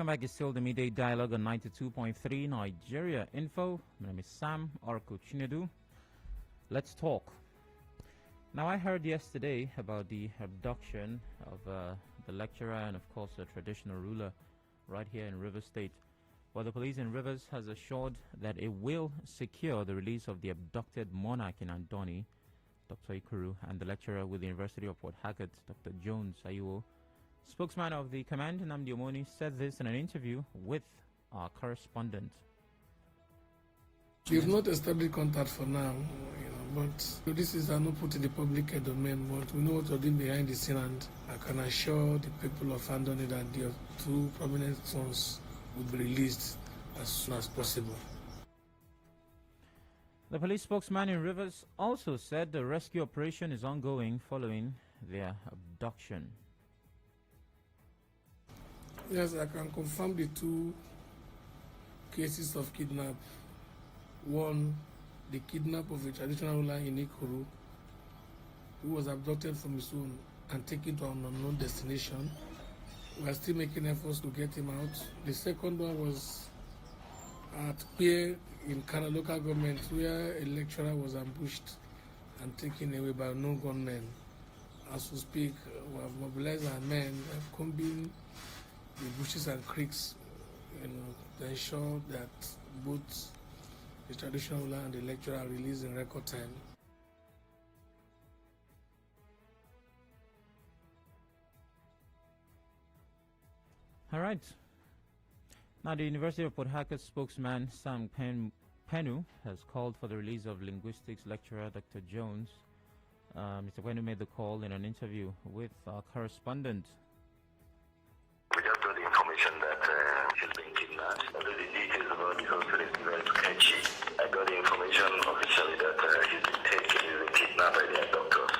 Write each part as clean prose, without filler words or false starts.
Welcome back. It's still the Midday Dialogue on 92.3 Nigeria Info. My name is Sam Oracle Chinedu. Let's talk. Now, I heard yesterday about the abduction of the lecturer and, of course, a traditional ruler right here in Rivers State. Well, the police in Rivers has assured that it will secure the release of the abducted monarch in Andoni, Dr. Ikuru, and the lecturer with the University of Port Harcourt, Dr. Jones Ayuo. Spokesman of the command, Nnamdi Omoni, said this in an interview with our correspondent. We've not established contact for now, but this is not put in the public domain, but we know what we're doing behind the scene, and I can assure the people of Andoni that their two prominent sons will be released as soon as possible. The police spokesman in Rivers also said the rescue operation is ongoing following their abduction. Yes, I can confirm the two cases of kidnap. One, the kidnap of a traditional ruler in Ikuru, who was abducted from his home and taken to an unknown destination. We are still making efforts to get him out. The second one was at Pier in Kana local government, where a lecturer was ambushed and taken away by no gunmen. As we speak, we have mobilized our men, combing the bushes and creeks, to ensure that both the traditional ruler and the lecturer are released in record time. All right. Now, the University of Port Harcourt spokesman Sam Penu has called for the release of linguistics lecturer Dr. Jones. Mr. Penu made the call in an interview with our correspondent. We just got the information that she's been kidnapped. Although the details about the hospital is very sketchy. I got the information officially that she's been taken, she's been kidnapped by their doctors.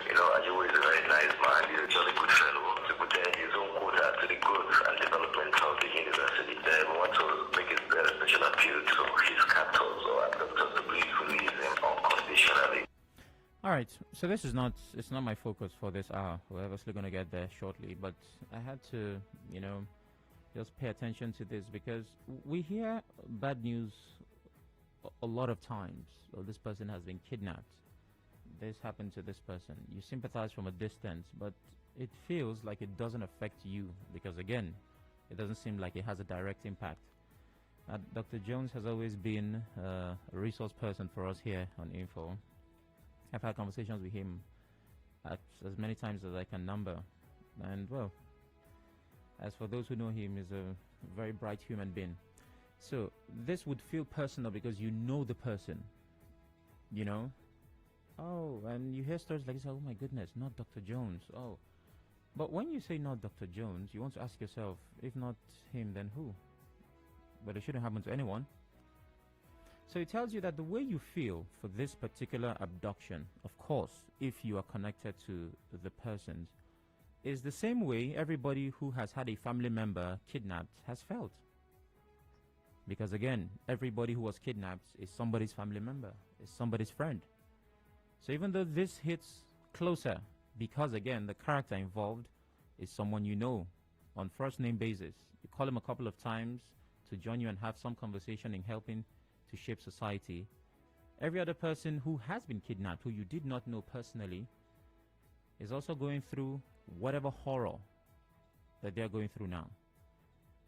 Ajiwo is a very nice man, he's a jolly good fellow. To put his own quota to the growth and development of the university. They want to make a special appeal to his captors or abductors to please release him unconditionally. All right, so it's not my focus for this hour. We're obviously going to get there shortly, but I had to, just pay attention to this because we hear bad news a lot of times. Well, this person has been kidnapped. This happened to this person. You sympathize from a distance, but it feels like it doesn't affect you because, again, it doesn't seem like it has a direct impact. Dr. Jones has always been a resource person for us here on Info. I've had conversations with him as many times as I can number. And, well, as for those who know him, he's a very bright human being. So this would feel personal because you know the person, Oh, and you hear stories like this, oh my goodness, not Dr. Jones. Oh, but when you say not Dr. Jones, you want to ask yourself, if not him, then who? But it shouldn't happen to anyone. So it tells you that the way you feel for this particular abduction, of course, if you are connected to the persons, is the same way everybody who has had a family member kidnapped has felt. Because again, everybody who was kidnapped is somebody's family member, is somebody's friend. So even though this hits closer, because again, the character involved is someone you know on first name basis. You call him a couple of times to join you and have some conversation in helping to shape society. Every other person who has been kidnapped, who you did not know personally, is also going through whatever horror that they're going through now.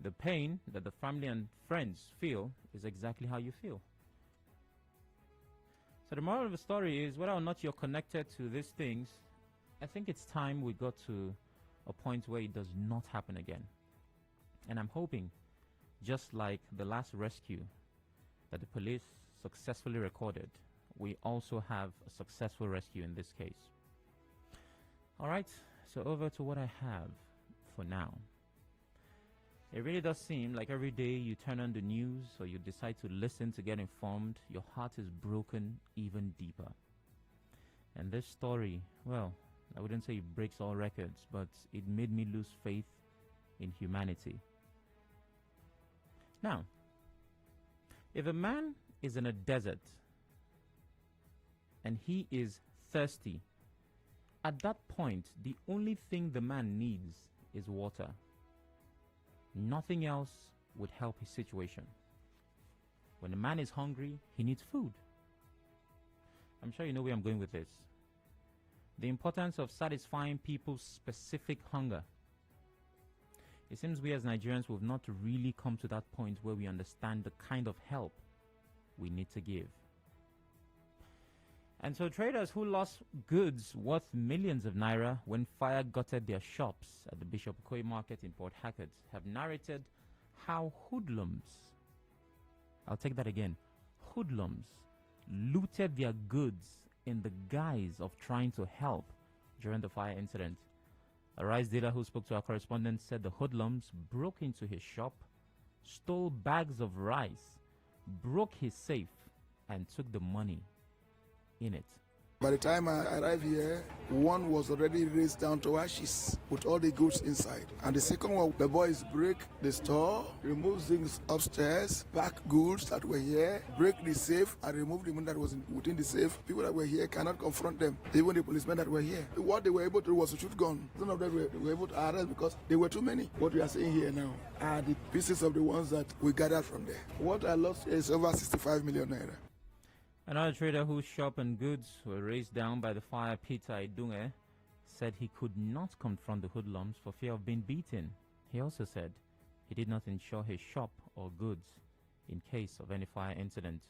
The pain that the family and friends feel is exactly how you feel. So the moral of the story is, whether or not you're connected to these things, I think it's time we got to a point where it does not happen again. And I'm hoping, just like the last rescue that the police successfully recorded, we also have a successful rescue in this case. All right, so over to what I have for now. It really does seem like every day you turn on the news or you decide to listen to get informed, your heart is broken even deeper. And this story, well, I wouldn't say it breaks all records, but it made me lose faith in humanity. Now, if a man is in a desert and he is thirsty, at that point, the only thing the man needs is water. Nothing else would help his situation. When a man is hungry, he needs food. I'm sure you know where I'm going with this. The importance of satisfying people's specific hunger. It seems we as Nigerians will not really come to that point where we understand the kind of help we need to give. And so traders who lost goods worth millions of naira when fire gutted their shops at the Bishop Okoye market in Port Harcourt have narrated how hoodlums, I'll take that again, hoodlums looted their goods in the guise of trying to help during the fire incident. A rice dealer who spoke to our correspondent said the hoodlums broke into his shop, stole bags of rice, broke his safe, and took the money in it. By the time I arrived here, one was already raised down to ashes with all the goods inside. And the second one, the boys break the store, remove things upstairs, pack goods that were here, break the safe, and remove the money that was within the safe. People that were here cannot confront them, even the policemen that were here. What they were able to do was to shoot guns. None of them were able to arrest because they were too many. What we are seeing here now are the pieces of the ones that we gathered from there. What I lost here is over 65 million naira. Another trader whose shop and goods were razed down by the fire, Peter Idunge, said he could not confront the hoodlums for fear of being beaten. He also said he did not insure his shop or goods in case of any fire incident.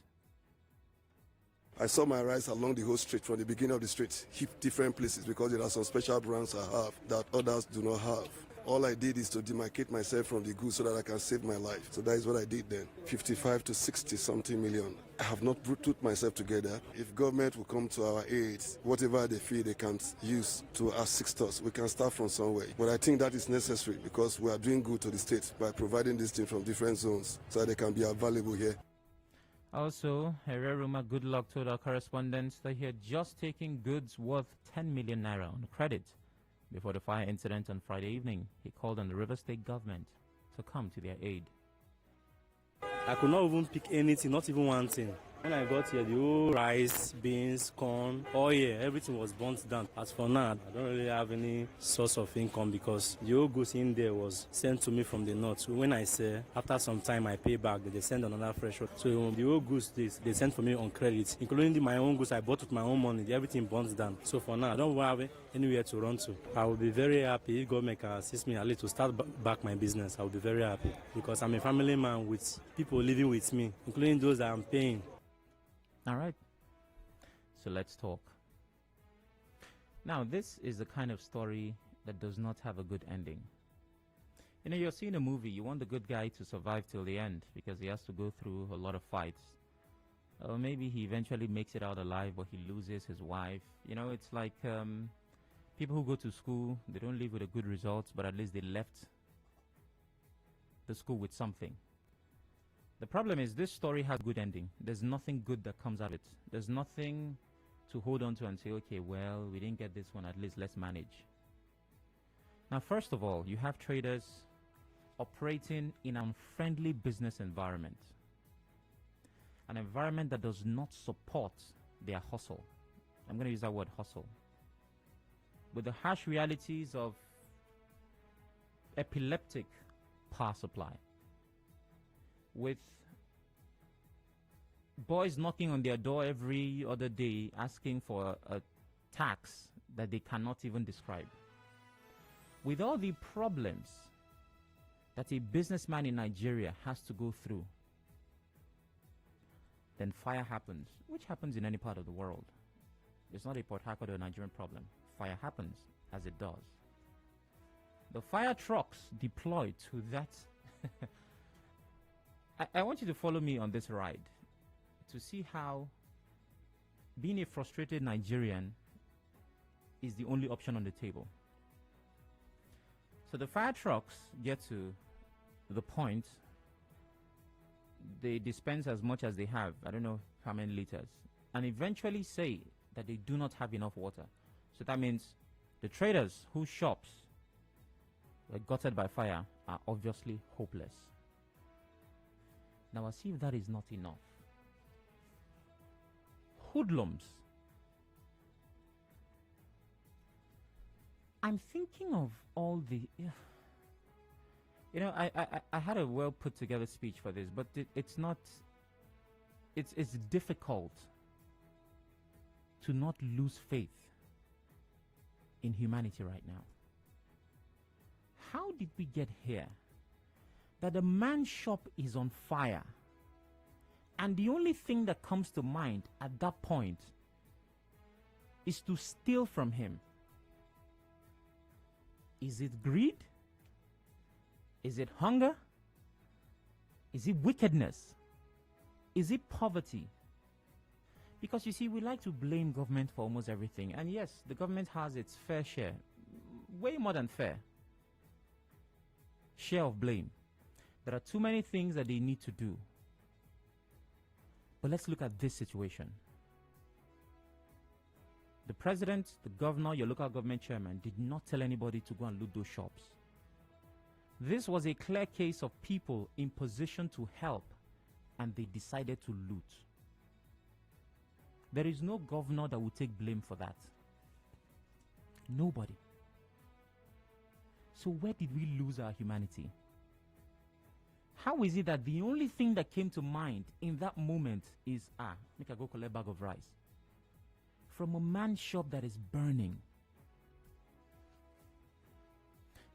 I saw my rice along the whole street, from the beginning of the street, different places, because there are some special brands I have that others do not have. All I did is to demarcate myself from the goods so that I can save my life. So that is what I did then. 55 to 60 something million. I have not put myself together. If government will come to our aid, whatever they feel they can use to assist us, we can start from somewhere. But I think that is necessary because we are doing good to the state by providing this thing from different zones so that they can be available here. Also, Hereruma Goodluck told our correspondents that he had just taken goods worth 10 million naira on credit. Before the fire incident on Friday evening, he called on the River State government to come to their aid. I could not even pick anything, not even one thing. When I got here, the whole rice, beans, corn, oil, everything was burnt down. As for now, I don't really have any source of income because the whole goods in there was sent to me from the north. So when I sell, after some time I pay back, they send another fresh one. So the whole goods they sent for me on credit, including my own goods I bought with my own money. Everything burnt down. So for now, I don't have anywhere to run to. I will be very happy if government can assist me at least to start back my business. I will be very happy because I'm a family man with people living with me, including those that I'm paying. All right, so let's talk. Now, this is the kind of story that does not have a good ending. You know, you're seeing a movie, you want the good guy to survive till the end because he has to go through a lot of fights. Or maybe he eventually makes it out alive, but he loses his wife. You know, it's like people who go to school, they don't leave with a good results, but at least they left the school with something. The problem is this story has a good ending. There's nothing good that comes out of it. There's nothing to hold on to and say, okay, well, we didn't get this one, at least let's manage. Now, first of all, you have traders operating in an unfriendly business environment. An environment that does not support their hustle. I'm going to use that word, hustle. With the harsh realities of epileptic power supply. With boys knocking on their door every other day asking for a tax that they cannot even describe. With all the problems that a businessman in Nigeria has to go through, then fire happens, which happens in any part of the world. It's not a Port Harcourt or Nigerian problem. Fire happens as it does. The fire trucks deployed to that I want you to follow me on this ride to see how being a frustrated Nigerian is the only option on the table. So the fire trucks get to the point, they dispense as much as they have, I don't know how many liters, and eventually say that they do not have enough water. So that means the traders whose shops were gutted by fire are obviously hopeless. Now, as if that is not enough, hoodlums. I'm thinking of all the... You know, I had a well put together speech for this, but it's not. It's difficult to not lose faith in humanity right now. How did we get here? That a man's shop is on fire, and the only thing that comes to mind at that point is to steal from him. Is it greed? Is it hunger? Is it wickedness? Is it poverty? Because you see, we like to blame government for almost everything. And yes, the government has its fair share, way more than fair share of blame. There are too many things that they need to do. But let's look at this situation. The president, the governor, your local government chairman did not tell anybody to go and loot those shops. This was a clear case of people in position to help, and they decided to loot. There is no governor that will take blame for that. Nobody. So where did we lose our humanity? How is it that the only thing that came to mind in that moment is, make I go collect a bag of rice from a man's shop that is burning?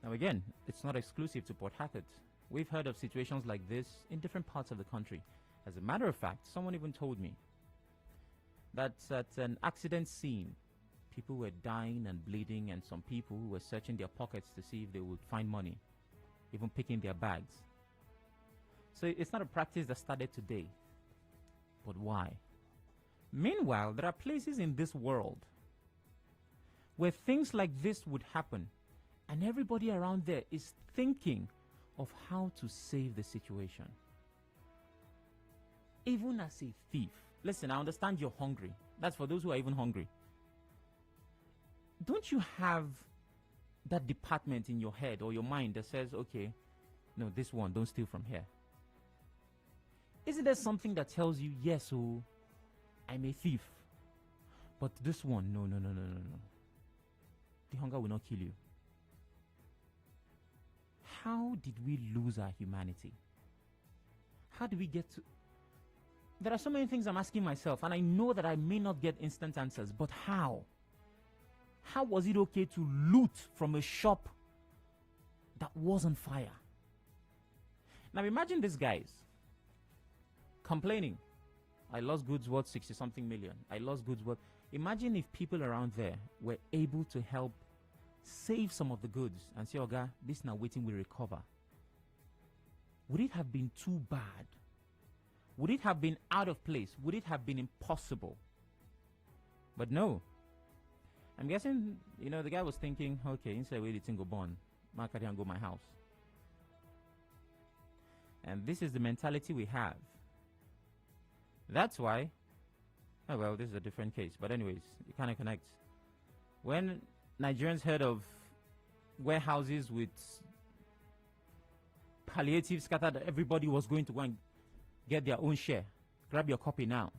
Now again, it's not exclusive to Port Harcourt. We've heard of situations like this in different parts of the country. As a matter of fact, someone even told me that at an accident scene, people were dying and bleeding, and some people who were searching their pockets to see if they would find money, even picking their bags. So it's not a practice that started today. But why? Meanwhile, there are places in this world where things like this would happen, and everybody around there is thinking of how to save the situation. Even as a thief. Listen, I understand you're hungry. That's for those who are even hungry. Don't you have that department in your head or your mind that says, okay, no, this one, don't steal from here? Isn't there something that tells you, yes, oh, I'm a thief, but this one, no. The hunger will not kill you. How did we lose our humanity? How did we get to... There are so many things I'm asking myself, and I know that I may not get instant answers, but how? How was it okay to loot from a shop that was on fire? Now imagine these guys complaining, I lost goods worth 60-something million. I lost goods worth... Imagine if people around there were able to help save some of the goods and say, Oga, this now waiting will recover. Would it have been too bad? Would it have been out of place? Would it have been impossible? But no. I'm guessing, the guy was thinking, okay, instead of waiting go born, I can go my house. And this is the mentality we have. That's why, this is a different case. But anyways, it kind of connects. When Nigerians heard of warehouses with palliative scattered, everybody was going to go and get their own share. Grab your copy now.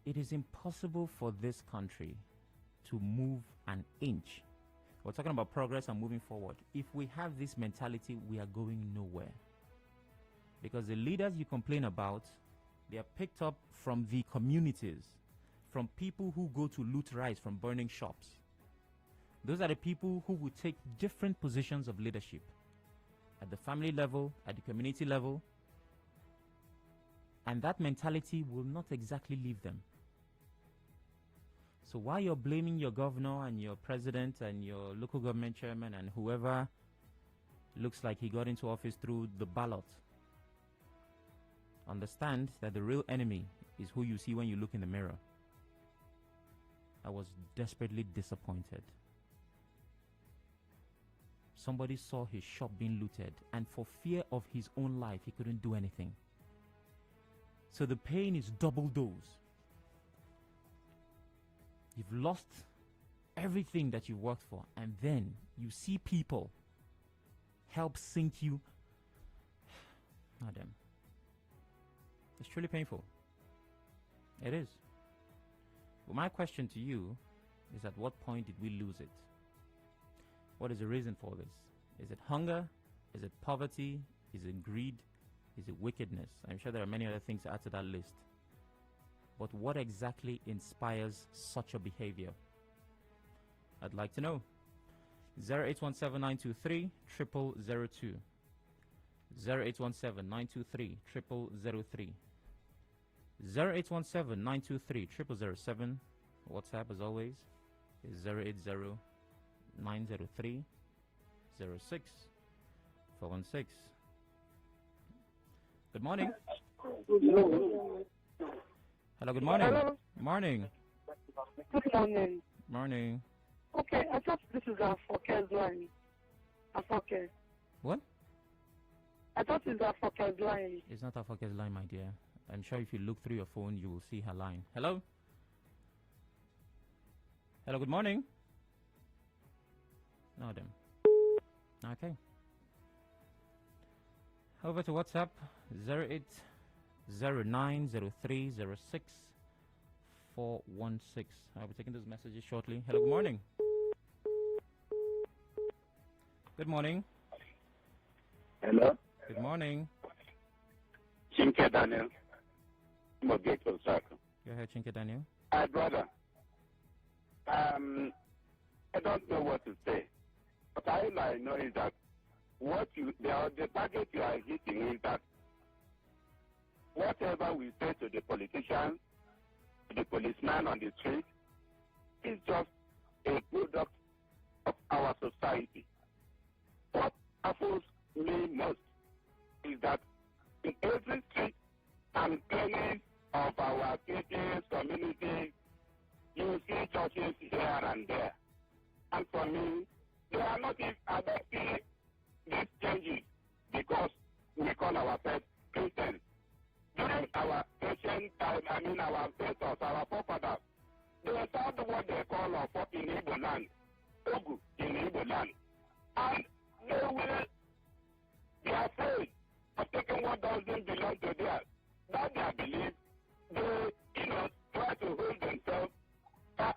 It is impossible for this country to move an inch. We're talking about progress and moving forward. If we have this mentality, we are going nowhere. Because the leaders you complain about, they are picked up from the communities, from people who go to loot rice from burning shops. Those are the people who will take different positions of leadership at the family level, at the community level, and that mentality will not exactly leave them. So while you're blaming your governor and your president and your local government chairman and whoever looks like he got into office through the ballot, understand that the real enemy is who you see when you look in the mirror. I was desperately disappointed. Somebody saw his shop being looted, and for fear of his own life, he couldn't do anything. So the pain is double dose. You've lost everything that you worked for, and then you see people help sink you. Madam, it's truly painful. It is. But my question to you is, at what point did we lose it? What is the reason for this? Is it hunger? Is it poverty? Is it greed? Is it wickedness? I'm sure there are many other things to add to that list. But what exactly inspires such a behavior? I'd like to know. 0817-923-0002. 0817-923-0003. 0817-923-0007. WhatsApp, as always, is 080-903-06-416. Good morning. Hello, good morning. Hello. Morning. Good morning. Morning. Okay, I thought this is our forecast line. Okay. What? I thought it's our forecast line. It's not Afaka's line, my dear. I'm sure if you look through your phone, you will see her line. Hello? Hello, good morning. No, them. Okay. Over to WhatsApp, 08090306-416. I'll be taking those messages shortly. Hello, good morning. Good morning. Hello? Good morning. Chinke Daniel. Go ahead, Chinke Daniel. Hi, brother. I don't know what to say. But all I know is that the target you are hitting is that whatever we say to the politicians, to the policeman on the street, is just a product of our society. What baffles me most is that in every street and corner of our cities, communities, you see churches here and there. And for me, they are not adopting these changes because we call ourselves Christians. During our ancient time, our ancestors, our forefathers, they found what they call in Igbo land, Ogu in Igbo land. And they will be afraid of taking what doesn't belong to theirs. That they believe, they, try to hold themselves, that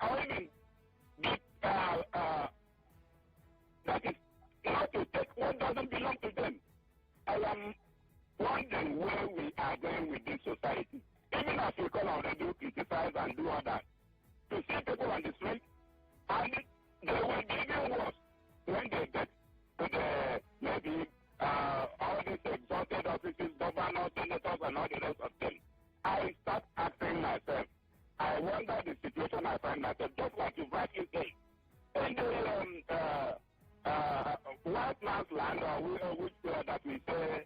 is not to take what doesn't belong to them. I am wondering where we are going with this society. Even as we call on radio, criticize and do all that, to see people on the street, and they will be even worse when they get to the, maybe, all these exalted offices, governors, senators, and all the rest of them. I start asking myself, I wonder the situation I find myself, just like you rightly say. In the white man's land, or which that we say,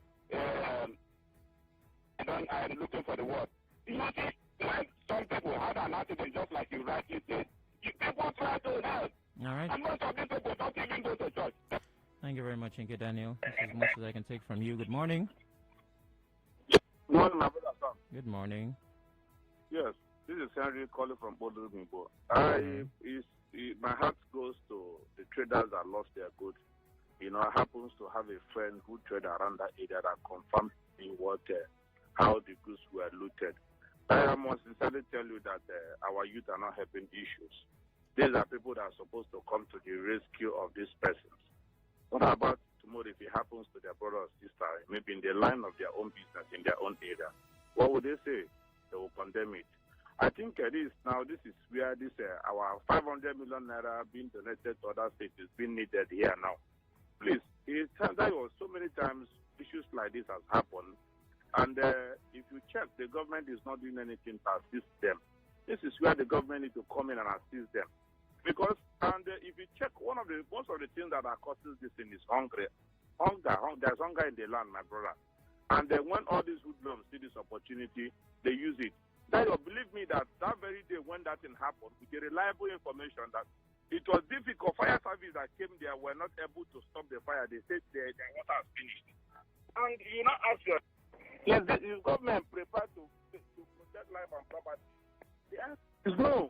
I'm looking for the word. You see, like some people had an accident, just like you rightly said. People try to help. All right. And most of these people don't even go to church. Thank you very much, Inke Daniel. This is as much as I can take from you. Good morning. Good morning, my brother Sam. Good morning. Yes, this is Henry calling from Bodogimbo. My heart goes to the traders that lost their goods. I happens to have a friend who traded around that area that confirmed me how the goods were looted. I must sincerely tell you that our youth are not helping issues. These are people that are supposed to come to the rescue of these persons. What about tomorrow if it happens to their brother or sister, maybe in the line of their own business, in their own area? What would they say? They will condemn it. I think this is where our 500 million naira being donated to other states is being needed here now. Please, there was so many times issues like this has happened, and if you check, the government is not doing anything to assist them. This is where the government needs to come in and assist them. Because, if you check, most of the things that are causing this thing is hunger. There's hunger in the land, my brother. And then when all these hoodlums see this opportunity, they use it. Believe me that very day when that thing happened, with the reliable information that it was difficult, fire service that came there were not able to stop the fire. They said their water is finished. And you now ask yourself, yes, is government prepared to protect life and property? The answer is no.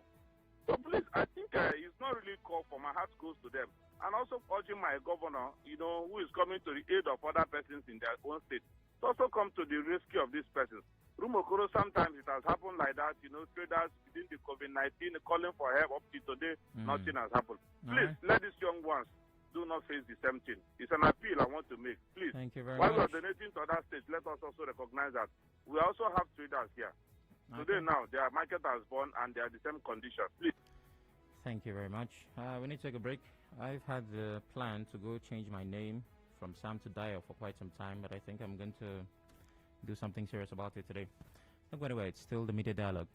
So please, I think it's not really called for. My heart goes to them. And also urging my governor, who is coming to the aid of other persons in their own state, to also come to the rescue of these persons. Rumokoro, sometimes it has happened like that, traders within the COVID-19 calling for help up to today, nothing has happened. Please, let these young ones do not face the same thing. It's an appeal I want to make. Please, Thank you very while we much. are donating to other states, let us also recognize that we also have traders here. Today Okay. now, their market has born and they are the same condition. Please. Thank you very much. We need to take a break. I've had the plan to go change my name from Sam to Dyer for quite some time, but I think I'm going to do something serious about it today. Don't go anywhere. It's still the Media Dialogue.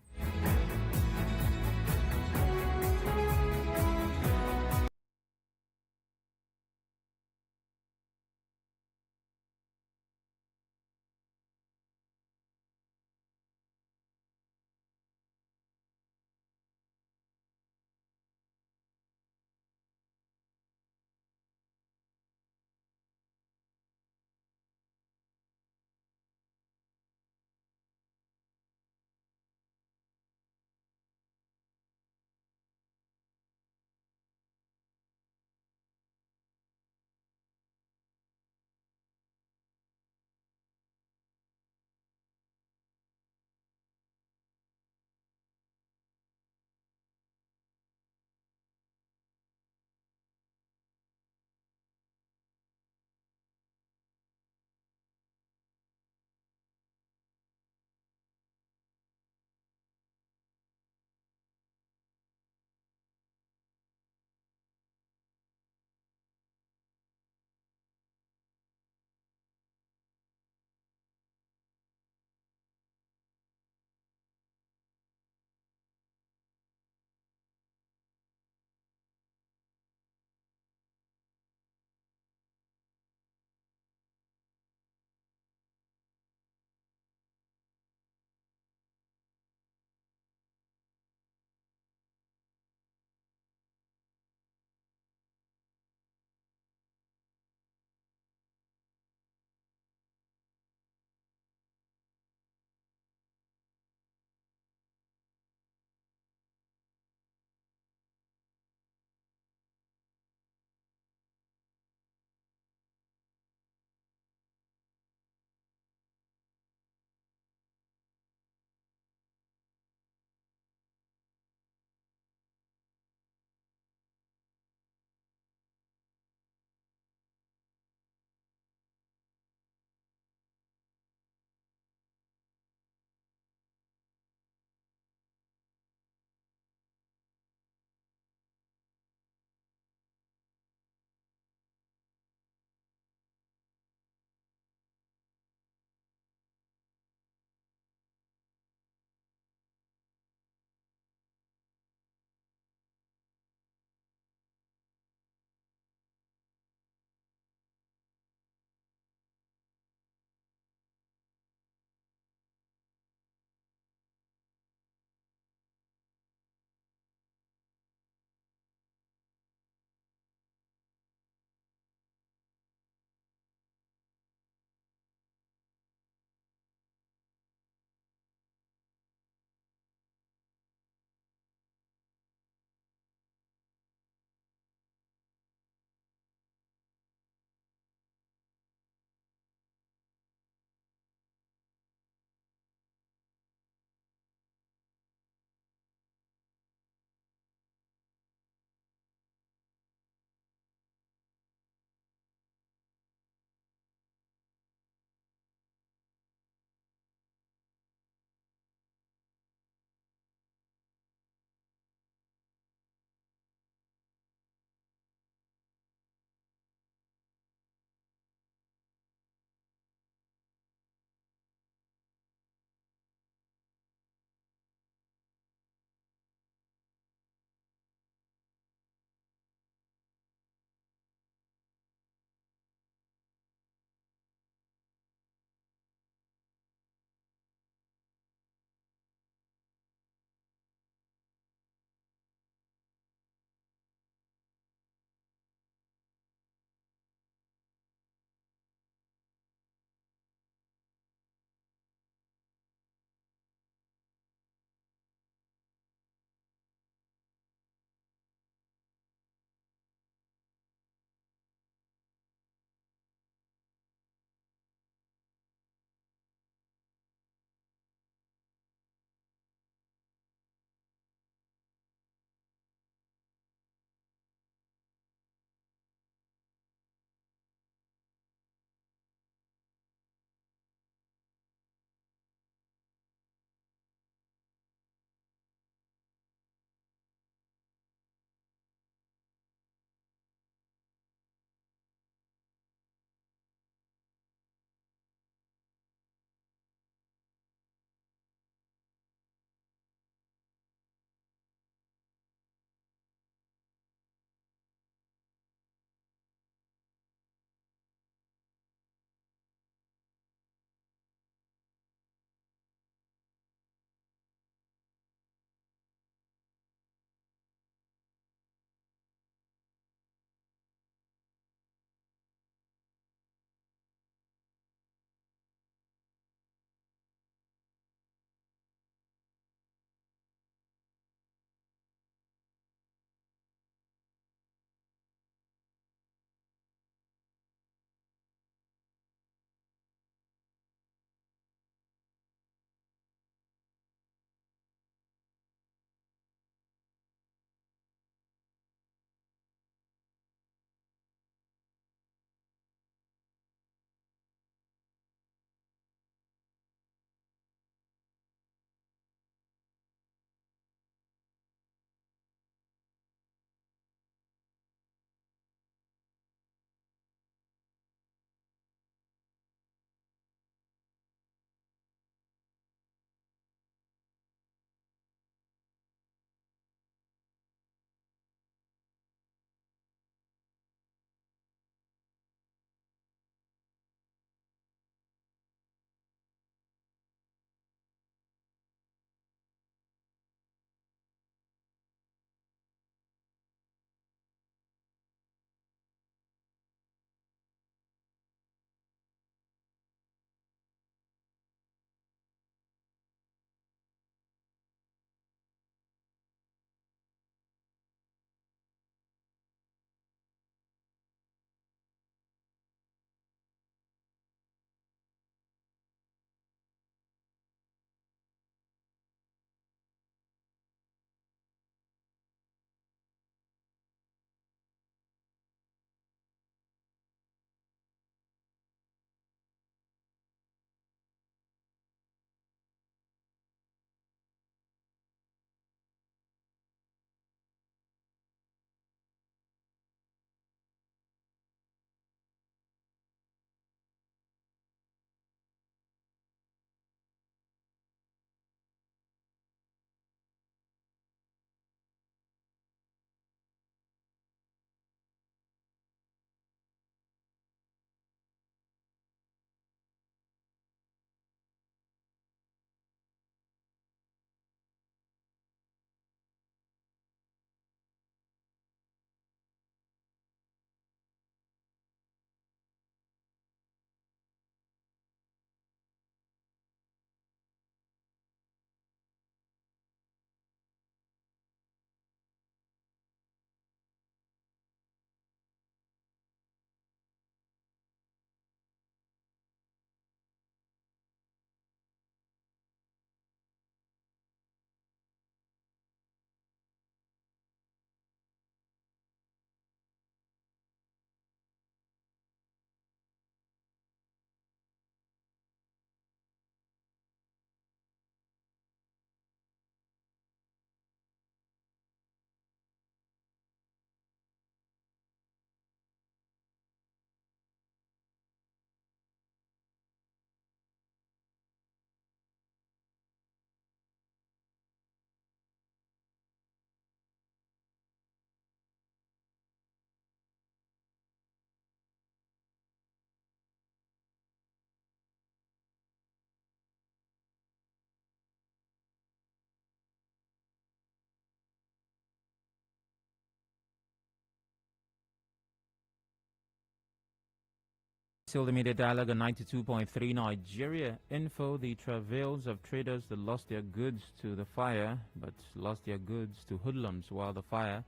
Still the media dialogue on 92.3 Nigeria. Info, the travails of traders that lost their goods to the fire, but lost their goods to hoodlums while the fire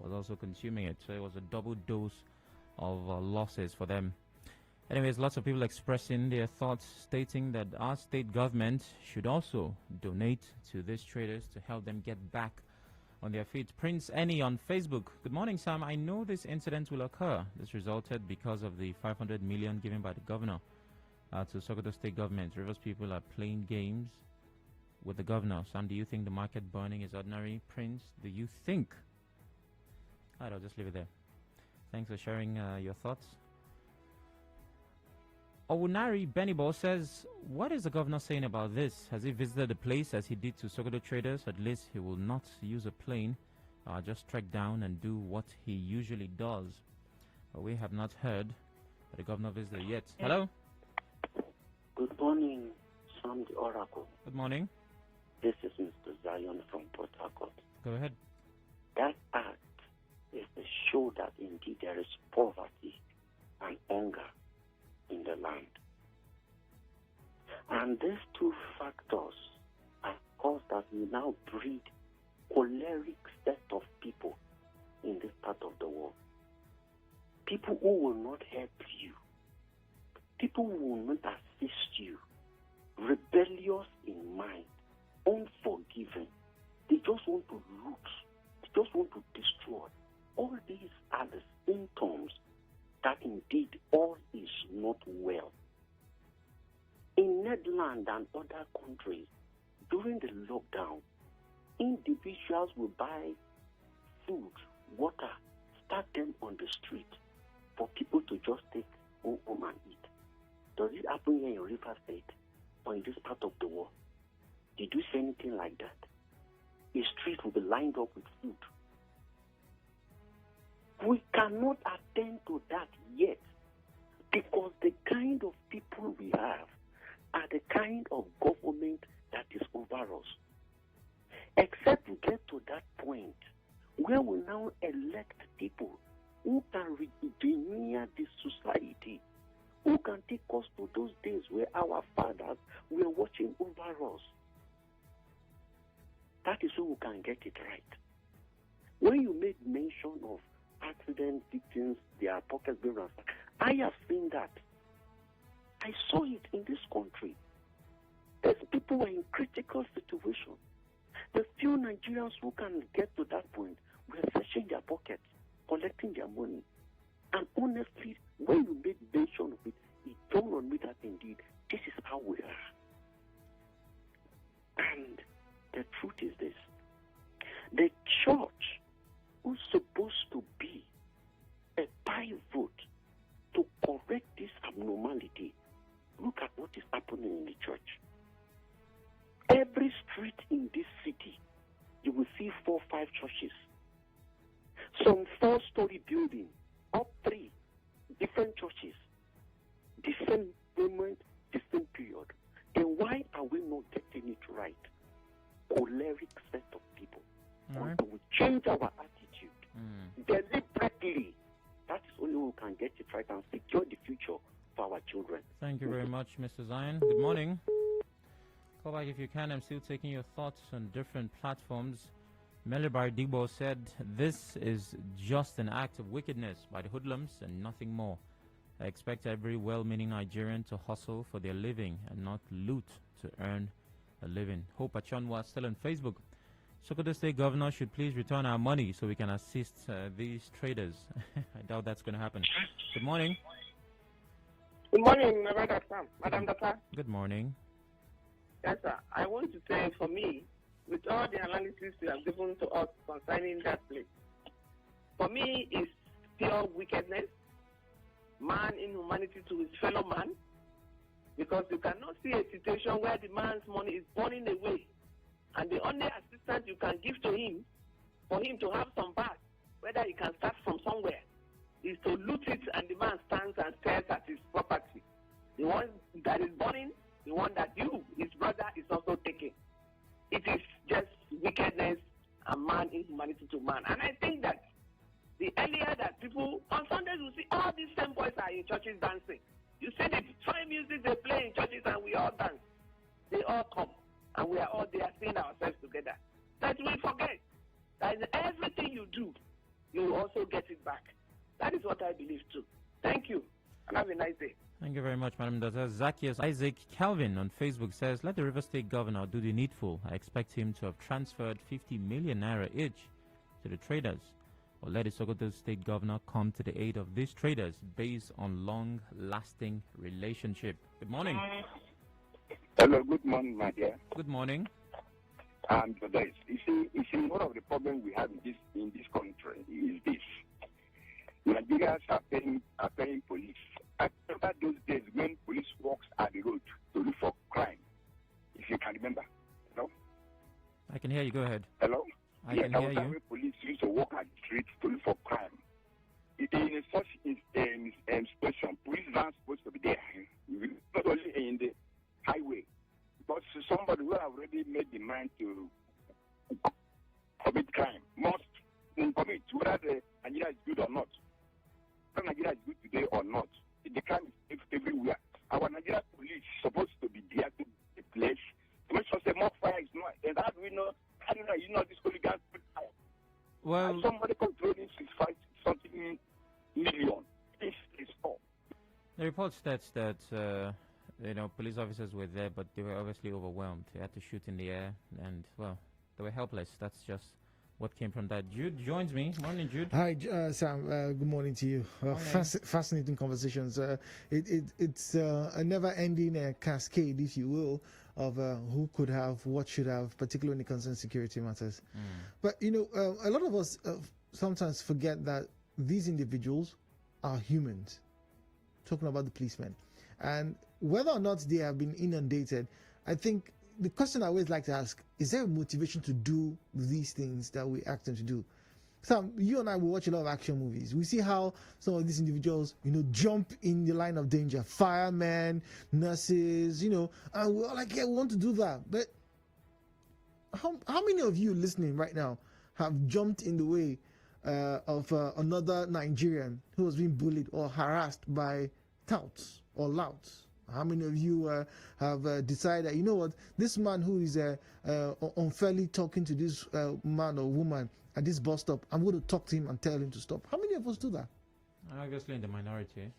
was also consuming it. So it was a double dose of losses for them. Anyways, lots of people expressing their thoughts, stating that our state government should also donate to these traders to help them get back on their feet. Prince Annie on Facebook. Good morning, Sam. I know this incident will occur. This resulted because of the 500 million given by the governor to Sokoto state government. Rivers people are playing games with the governor. Sam, do you think the market burning is ordinary? Prince, do you think? All right, I'll just leave it there. Thanks for sharing your thoughts. Owunari Benibol says, what is the governor saying about this? Has he visited the place as he did to Sokoto traders? At least he will not use a plane, just trek down and do what he usually does. But we have not heard the governor visited yet. Hello? Good morning, Sam Oracle. Good morning. This is Mr. Zion from Port Harcourt. Go ahead. That act is to show that indeed there is poverty and hunger in the land. And these two factors have caused that we now breed choleric set of people in this part of the world. People who will not help you. People who will not assist you. Rebellious in mind. Unforgiving. They just want to loot. They just want to destroy. All these are the symptoms that indeed all is not well. In Netherlands and other countries, during the lockdown, individuals will buy food, water, start them on the street for people to just take home and eat. Does it happen here in River State or in this part of the world? Did you see anything like that? The street will be lined up with food. We cannot attend to that yet because the kind of people we have are the kind of government that is over us. Except we get to that point where we now elect people who can re-engineer the society, who can take us to those days where our fathers were watching over us. That is when we can get it right. When you made mention of accident victims, their pockets being ransacked, I have seen that. I saw it in this country. There's people who are in critical situation. The few Nigerians who can get to that point were searching their pockets, collecting their money. And honestly, when you made mention of it, it dawned on me that indeed, this is how we are. And the truth is this. The church who's supposed to be a pivot to correct this abnormality, look at what is happening in the church. Every street in this city, you will see 4 or 5 churches. Some 4-story building, up 3 different churches. The same moment, the same period. Then why are we not getting it right? Choleric set of people. Right. Until we change our attitude deliberately, that is only we can get it right and secure the future for our children. Thank you very much, Mr. Zion. Good morning. Call back if you can. I'm still taking your thoughts on different platforms. Melibar Digbo said, this is just an act of wickedness by the hoodlums and nothing more. I expect every well-meaning Nigerian to hustle for their living and not loot to earn a living. Hope Achonwa still on Facebook. Sokoto State Governor should please return our money so we can assist these traders. I doubt that's going to happen. Good morning. Good morning, Madam Sam. Madam Data. Good morning. Yes, sir. I want to say, for me, with all the analysis you have given to us concerning that place, for me, it's pure wickedness, man inhumanity to his fellow man, because you cannot see a situation where the man's money is burning away, and the only assistance you can give to him, for him to have some back, whether he can start from somewhere, is to loot it, and the man stands and stares at his property. The one that is burning, the one that his brother, is also taking. It is just wickedness and man inhumanity to man. And I think that the earlier that people, on Sundays, will see all these same boys are in churches dancing. You see the fine music they play in churches and we all dance. They all come and we are all there seeing ourselves together. That we forget that in everything you do, you will also get it back. That is what I believe too. Thank you and have a nice day. Thank you very much, Madam Doctor. Zacchaeus Isaac Calvin on Facebook says, let the River State Governor do the needful. I expect him to have transferred 50 million Naira each to the traders. Or let the Sokoto State Governor come to the aid of these traders based on long-lasting relationship. Good morning. Hello, good morning, my dear. Good morning. You see, one of the problems we have in this country is this. Nigerians are paying police. I remember those days when police walks at the road to look for crime. If you can remember. Hello? I can hear you. Go ahead. Hello? I can hear you. Police used to walk at the street to look for crime. In such situation, police vans supposed to be there. Not only in the highway, but somebody who have already made the mind to commit crime must commit, whether the Nigeria is good or not. Whether Nigeria is good today or not. The crime is everywhere. Our Nigeria police is supposed to be there to the place to make sure that more fire is not. And how do we know? How do you know this hooligans put fire? Well, and somebody controlling 65 something million. This is all. The report states that police officers were there, but they were obviously overwhelmed. They had to shoot in the air, and well, they were helpless. That's just what came from that. Jude joins me. Morning, Jude. Hi, Sam. Good morning to you. Fascinating conversations. It's a never-ending cascade, if you will, of who could have, what should have, particularly when it concerns security matters. But, a lot of us sometimes forget that these individuals are humans. Talking about the policemen. And whether or not they have been inundated, I think the question I always like to ask, is there a motivation to do these things that we ask them to do? Sam, you and I will watch a lot of action movies. We see how some of these individuals, jump in the line of danger. Firemen, nurses, and we're all like, yeah, we want to do that. But how many of you listening right now have jumped in the way of another Nigerian who was being bullied or harassed by touts or louts? How many of you have decided, you know what, this man who is unfairly talking to this man or woman at this bus stop, I'm going to talk to him and tell him to stop? How many of us do that? Obviously in the minority.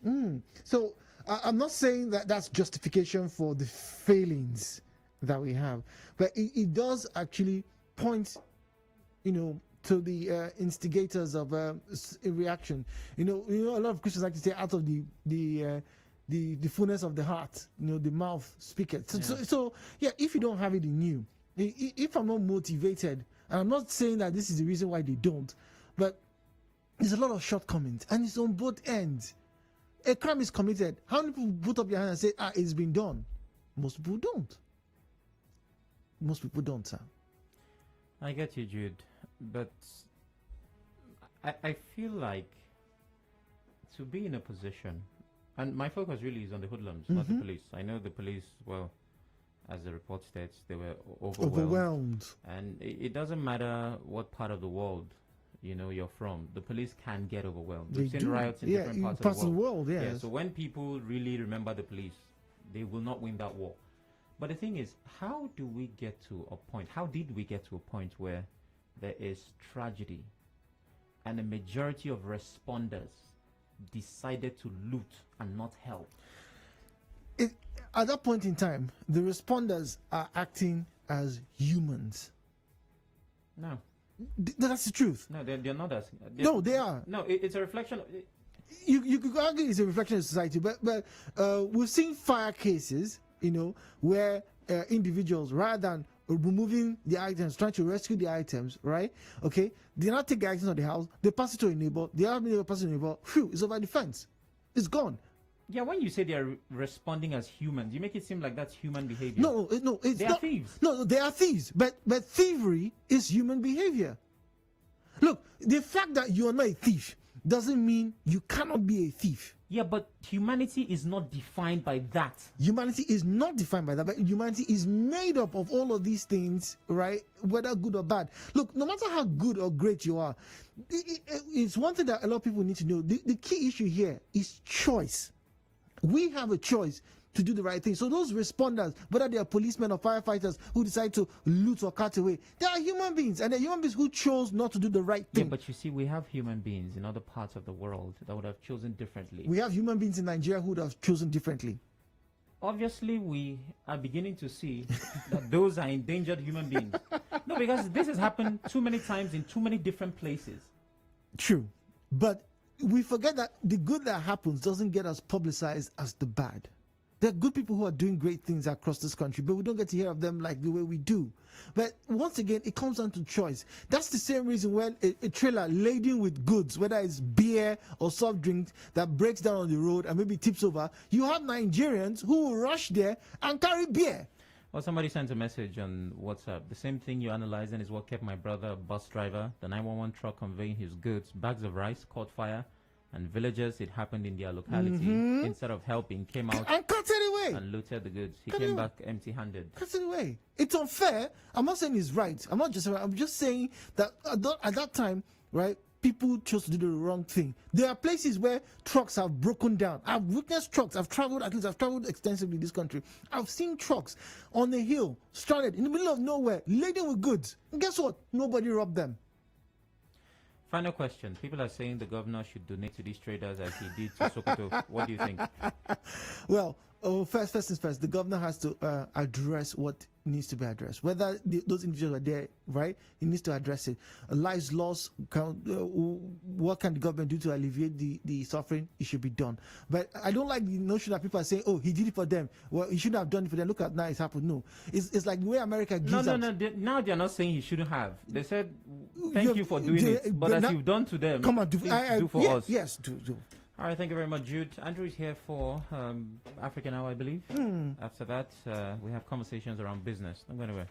So I'm not saying that that's justification for the failings that we have, but it does actually point, to the instigators of a reaction. A lot of Christians like to say, out of the fullness of the heart, the mouth speaketh. So, if you don't have it in you, if I'm not motivated, and I'm not saying that this is the reason why they don't, but there's a lot of shortcomings, and it's on both ends. A crime is committed. How many people put up your hand and say, it's been done? Most people don't. Most people don't, sir. I get you, Jude, but I feel like to be in a position, and my focus really is on the hoodlums, not the police. I know the police, well, as the report states, they were overwhelmed. And it doesn't matter what part of the world you're from. The police can get overwhelmed. We've seen riots in different parts of the world. Yeah, so when people really remember the police, they will not win that war. But the thing is, how do we get to a point? How did we get to a point where there is tragedy and a majority of responders decided to loot and not help? At that point in time, the responders are acting as humans. No. That's the truth. No, they're not as... No, they are. No, it's a reflection of... You could argue it's a reflection of society, but we've seen fire cases, where individuals, rather than removing the items, trying to rescue the items, right? Okay, they not take the items of the house, they pass it to a neighbor, the other neighbor passes to a neighbor, it's over the fence. It's gone. Yeah, when you say they are responding as humans, you make it seem like that's human behavior. No, it's they not. Are thieves. No, they are thieves. But thievery is human behavior. Look, the fact that you are not a thief doesn't mean you cannot be a thief. Yeah, but humanity is not defined by that. Humanity is not defined by that, but humanity is made up of all of these things, right? Whether good or bad. Look, no matter how good or great you are, it's one thing that a lot of people need to know. The key issue here is choice. We have a choice to do the right thing. So those responders, whether they are policemen or firefighters who decide to loot or cut away, they are human beings, and they're human beings who chose not to do the right thing. Yeah, but you see, we have human beings in other parts of the world that would have chosen differently. We have human beings in Nigeria who would have chosen differently. Obviously, we are beginning to see that those are endangered human beings. No, because this has happened too many times in too many different places. True. But we forget that the good that happens doesn't get as publicized as the bad. There are good people who are doing great things across this country, but we don't get to hear of them like the way we do. But once again, it comes down to choice. That's the same reason when a trailer laden with goods, whether it's beer or soft drinks, that breaks down on the road and maybe tips over, you have Nigerians who will rush there and carry beer. Well, somebody sent a message on WhatsApp. The same thing you're analyzing is what kept my brother, a bus driver, the 911 truck conveying his goods, bags of rice, caught fire, and villagers, it happened in their locality. Instead of helping, came out and cut it away and looted the goods. He came back empty-handed. Cut it away. It's unfair. I'm not saying it's right. I'm just saying that at that time, right, people chose to do the wrong thing. There are places where trucks have broken down. I've witnessed trucks. I've traveled extensively in this country. I've seen trucks on the hill, stranded in the middle of nowhere, laden with goods. And guess what? Nobody robbed them. Final question. People are saying the governor should donate to these traders as he did to Sokoto. What do you think? Well, first things first, the governor has to address what needs to be addressed. Whether those individuals are there, right, he needs to address it. Lives lost, what can the government do to alleviate the suffering? It should be done. But I don't like the notion that people are saying, oh, he did it for them. Well, he shouldn't have done it for them. Look at now it's happened. No. It's like the way America gives No. Now they're not saying he shouldn't have. They said, thank you for doing it. But as you've done to them, come on, do for us. Yes, do. All right, thank you very much, Jude. Andrew is here for African Hour, I believe. After that, we have conversations around business. Don't go anywhere.